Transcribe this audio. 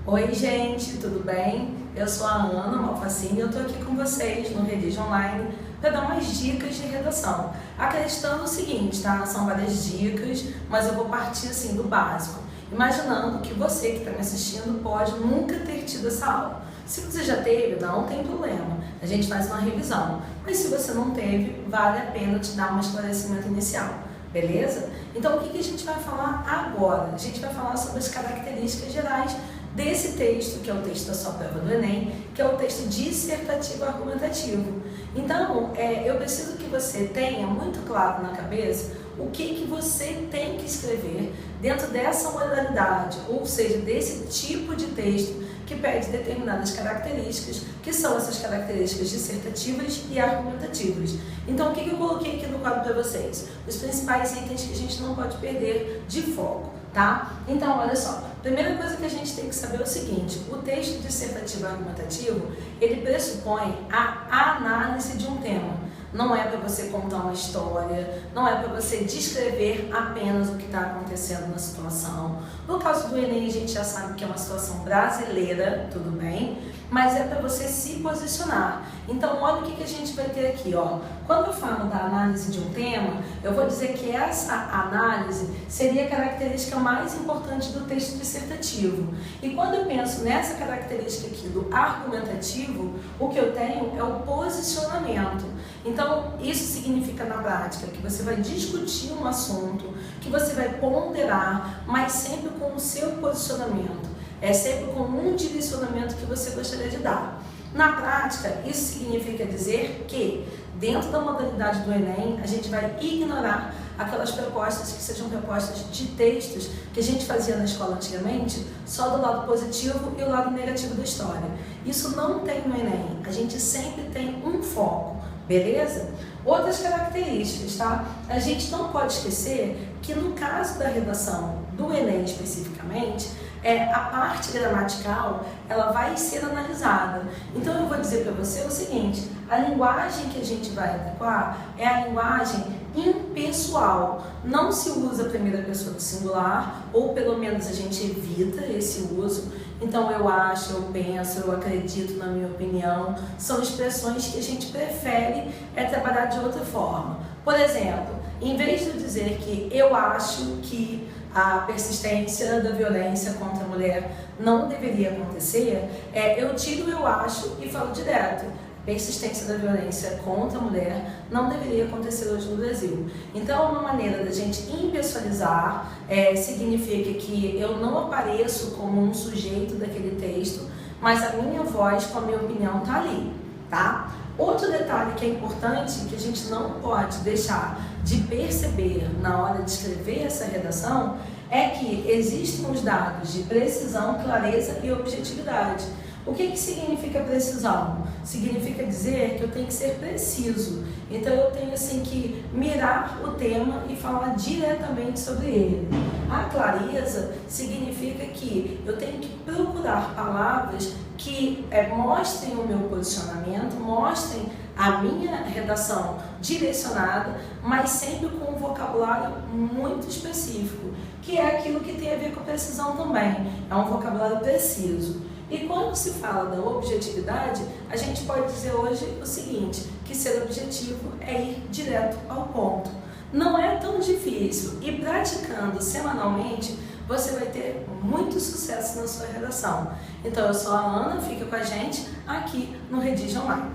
Oi gente, tudo bem? Eu sou a Ana Malfacini e eu estou aqui com vocês no Redige Online para dar umas dicas de redação. Acreditando o seguinte, tá? São várias dicas, mas eu vou partir assim do básico. Imaginando que você que está me assistindo pode nunca ter tido essa aula. Se você já teve, não tem problema, a gente faz uma revisão. Mas se você não teve, vale a pena te dar um esclarecimento inicial. Beleza? Então o que a gente vai falar agora? A gente vai falar sobre as características gerais desse texto, que é o texto da sua prova do Enem, que é o texto dissertativo argumentativo. Então, eu preciso que você tenha muito claro na cabeça o que você tem que escrever dentro dessa modalidade, ou seja, desse tipo de texto que pede determinadas características, que são essas características dissertativas e argumentativas. Então, o que eu coloquei aqui no quadro para vocês? Os principais itens que a gente não pode perder de foco, tá? Então, olha só, primeira coisa que a gente tem que saber é o seguinte: o texto dissertativo argumentativo, ele pressupõe a análise de um tema. Não é para você contar uma história, não é para você descrever apenas o que está acontecendo na situação. No caso do Enem, a gente já sabe que é uma situação brasileira, tudo bem? Mas é para você se posicionar. Então, olha o que a gente vai ter aqui, ó. Quando eu falo da análise de um tema, eu vou dizer que essa análise seria a característica mais importante do texto dissertativo. E quando eu penso nessa característica aqui do argumentativo, o que eu tenho é o posicionamento. Então, isso significa na prática que você vai discutir um assunto, que você vai ponderar, mas sempre com o seu posicionamento. É sempre com um direcionamento que você gostaria de dar. Na prática, isso significa dizer que, dentro da modalidade do Enem, a gente vai ignorar aquelas propostas que sejam propostas de textos que a gente fazia na escola antigamente, só do lado positivo e o lado negativo da história. Isso não tem no Enem, a gente sempre tem um foco, beleza? Outras características, tá? A gente não pode esquecer que no caso da redação do Enem especificamente, a parte gramatical, ela vai ser analisada. Então eu vou dizer para você o seguinte: a linguagem que a gente vai adequar é a linguagem impessoal. Não se usa a primeira pessoa do singular, ou pelo menos a gente evita esse uso. Então eu acho, eu penso, eu acredito, na minha opinião, são expressões que a gente prefere trabalhar de outra forma. Por exemplo, em vez de eu dizer que eu acho que a persistência da violência contra a mulher não deveria acontecer, eu tiro eu acho e falo direto: persistência da violência contra a mulher não deveria acontecer hoje no Brasil. Então, uma maneira da gente impessoalizar significa que eu não apareço como um sujeito daquele texto, mas a minha voz com a minha opinião está ali, tá? Outro detalhe que é importante, que a gente não pode deixar de perceber na hora de escrever essa redação, é que existem os dados de precisão, clareza e objetividade. O que significa precisão? Significa dizer que eu tenho que ser preciso. Então eu tenho assim que mirar o tema e falar diretamente sobre ele. A clareza significa que eu tenho que procurar palavras que mostrem o meu posicionamento, mostrem a minha redação direcionada, mas sempre com um vocabulário muito específico, que é aquilo que tem a ver com precisão também. É um vocabulário preciso. E quando se fala da objetividade, a gente pode dizer hoje o seguinte: que ser objetivo é ir direto ao ponto. Não é tão difícil, e praticando semanalmente, você vai ter muito sucesso na sua redação. Então eu sou a Ana, fica com a gente aqui no Redige Online.